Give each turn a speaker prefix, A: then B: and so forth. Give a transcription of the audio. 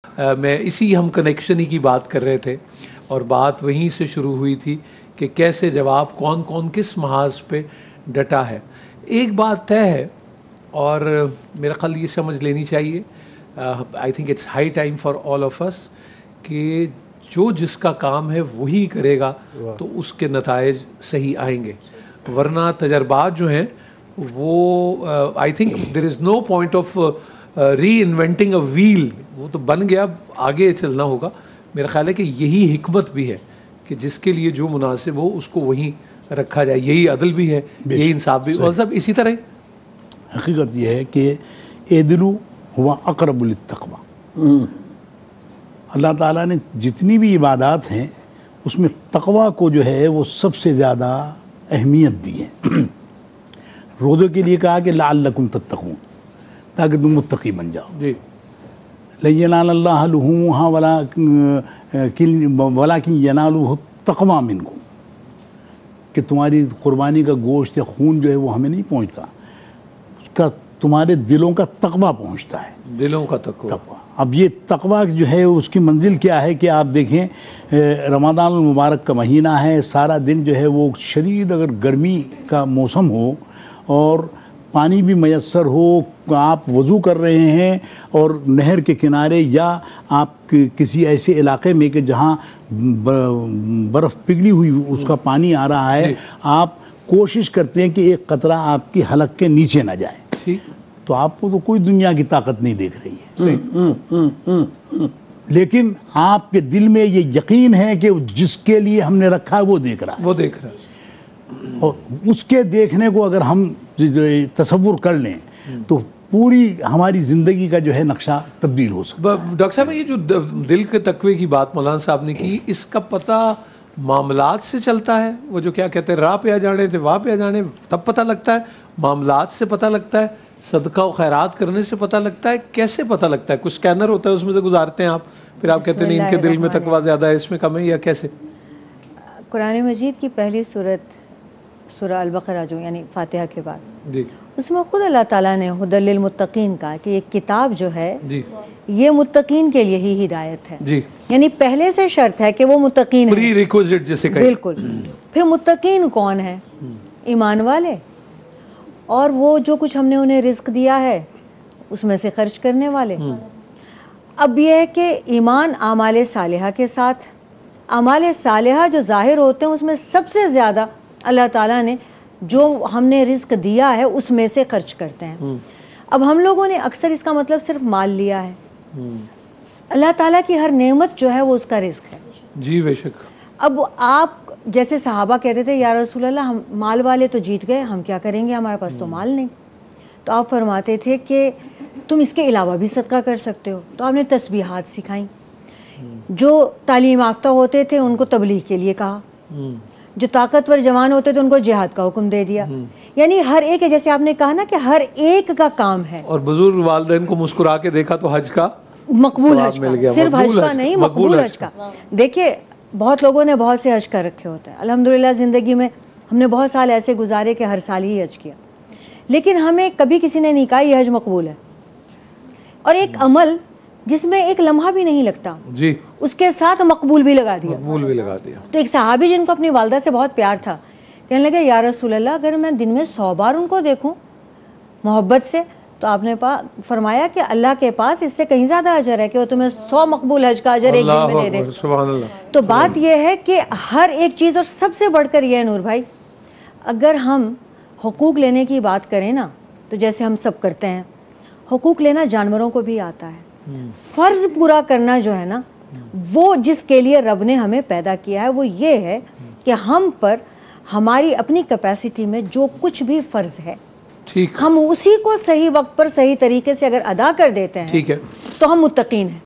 A: میں اسی ہم کنیکشن ہی کی بات کر رہے تھے اور بات وہیں سے شروع ہوئی تھی کہ کیسے جواب کون کون کس محاذ پہ ڈٹا ہے. ایک بات طے ہے اور میرا خیال یہ سمجھ لینی چاہیے, I think it's high time for all of us, کہ جو جس کا کام ہے وہی کرے گا تو اس کے نتائج صحیح آئیں گے, ورنہ تجربات جو ہیں وہ I think there is no point of reinventing a wheel, وہ تو بن گیا, آگے چلنا ہوگا. میرا خیال ہے کہ یہی حکمت بھی ہے کہ جس کے لیے جو مناسب ہو اس کو وہیں رکھا جائے, یہی عدل بھی ہے, یہی انصاف بھی. اور سب اسی طرح
B: حقیقت یہ ہے کہ اعدلوا ہوا اقرب للتقوی. اللہ تعالیٰ نے جتنی بھی عبادات ہیں اس میں تقوی کو جو ہے وہ سب سے زیادہ اہمیت دی ہے. روزے کے لیے کہا کہ لعلکم تتقون, تاکہ تم متقی بن جاؤ.
A: جی,
B: لن ینال اللہ لحومها ولکن ینالہ التقوی منکم, کہ تمہاری قربانی کا گوشت یا خون جو ہے وہ ہمیں نہیں پہنچتا, اس کا تمہارے دلوں کا تقوی پہنچتا ہے.
A: دلوں کا تقوی.
B: اب یہ تقوی جو ہے اس کی منزل کیا ہے کہ آپ دیکھیں رمضان المبارک کا مہینہ ہے, سارا دن جو ہے وہ شدید اگر گرمی کا موسم ہو اور پانی بھی میسر ہو, آپ وضو کر رہے ہیں اور نہر کے کنارے یا آپ کسی ایسے علاقے میں کہ جہاں برف پگھلی ہوئی اس کا پانی آ رہا ہے, آپ کوشش کرتے ہیں کہ ایک قطرہ آپ کی حلق کے نیچے نہ جائے, تو آپ کو تو کوئی دنیا کی طاقت نہیں دیکھ رہی ہے, لیکن آپ کے دل میں یہ یقین ہے کہ جس کے لیے ہم نے رکھا ہے وہ دیکھ رہا ہے,
A: وہ دیکھ رہا ہے.
B: اور اس کے دیکھنے کو اگر ہم تصور کر لیں تو پوری ہماری زندگی کا جو ہے نقشہ تبدیل ہو سکتا ہے.
A: ڈاکٹر صاحب, یہ جو دل کے تقوی کی بات مولانا صاحب نے کی, اس کا پتہ معاملات سے چلتا ہے؟ وہ جو کیا کہتے ہیں راہ پہ آ جانے تھے واہ پہ آ جانے, تب پتہ لگتا ہے؟ معاملات سے پتہ لگتا ہے؟ صدقہ و خیرات کرنے سے پتہ لگتا ہے؟ کیسے پتہ لگتا ہے؟ کچھ اسکینر ہوتا ہے اس میں سے گزارتے ہیں آپ, پھر آپ کہتے ہیں ان کے دل میں تقوی زیادہ ہے اس میں کم ہے, یا کیسے؟
C: قرآن مجید کی پہلی سورت سورہ البقرہ جو یعنی فاتحہ کے بعد,
A: جی,
C: اس میں خود اللہ تعالیٰ نے ہدی للمتقین کہا کہ یہ کتاب جو ہے
A: جی,
C: یہ متقین کے لیے ہی ہدایت ہے.
A: جی,
C: یعنی پہلے سے شرط ہے کہ وہ متقین ہیں,
A: پری ریکوزٹ جیسے کہیں.
C: بالکل. پھر متقین کون ہے؟ ایمان والے, اور وہ جو کچھ ہم نے انہیں رزق دیا ہے اس میں سے خرچ کرنے والے. اب یہ ہے کہ ایمان اعمال صالحہ کے ساتھ, اعمال صالحہ جو ظاہر ہوتے ہیں اس میں سب سے زیادہ اللہ تعالیٰ نے جو ہم نے رزق دیا ہے اس میں سے خرچ کرتے ہیں. اب ہم لوگوں نے اکثر اس کا مطلب صرف مال لیا ہے. اللہ تعالیٰ کی ہر نعمت جو ہے وہ اس کا رزق ہے.
A: جی بے شک.
C: اب آپ جیسے صحابہ کہتے تھے یا رسول اللہ ہم مال والے تو جیت گئے, ہم کیا کریں گے, ہمارے پاس تو مال نہیں. تو آپ فرماتے تھے کہ تم اس کے علاوہ بھی صدقہ کر سکتے ہو. تو آپ نے تسبیحات سکھائیں. جو تعلیم یافتہ ہوتے تھے ان کو تبلیغ کے لیے کہا, جو طاقتور جوان ہوتے تھے ان کو جہاد کا حکم دے دیا. یعنی ہر ایک, جیسے آپ نے کہا نا کہ ہر ایک کا کام ہے. اور
A: بزرگ والدین کو مسکرا کے دیکھا تو حج کا
C: مقبول حج کا, صرف حج کا نہیں, مقبول حج کا. دیکھیے بہت لوگوں نے بہت سے حج کر رکھے ہوتے ہیں, الحمدللہ زندگی میں ہم نے بہت سال ایسے گزارے کہ ہر سال ہی حج کیا, لیکن ہمیں کبھی کسی نے نہیں کہا یہ حج مقبول ہے. اور ایک عمل جس میں ایک لمحہ بھی نہیں لگتا,
A: جی,
C: اس کے ساتھ مقبول بھی لگا دیا.
A: مقبول بھی لگا دیا.
C: تو ایک صحابی جن کو اپنی والدہ سے بہت پیار تھا, کہنے لگے یا رسول اللہ اگر میں دن میں 100 بار ان کو دیکھوں محبت سے, تو آپ نے فرمایا کہ اللہ کے پاس اس سے کہیں زیادہ اجر ہے کہ وہ تمہیں 100 مقبول حج کا اجر ایک دن میں دے دے.
A: سبحان اللہ.
C: تو بات یہ ہے کہ ہر ایک چیز, اور سب سے بڑھ کر یہ ہے نور بھائی, اگر ہم حقوق لینے کی بات کریں نا تو جیسے ہم سب کرتے ہیں, حقوق لینا جانوروں کو بھی آتا ہے. فرض پورا کرنا جو ہے نا وہ جس کے لیے رب نے ہمیں پیدا کیا ہے وہ یہ ہے کہ ہم پر ہماری اپنی کیپیسٹی میں جو کچھ بھی فرض ہے ہم اسی کو صحیح وقت پر صحیح طریقے سے اگر ادا کر دیتے ہیں تو ہم متقین ہیں.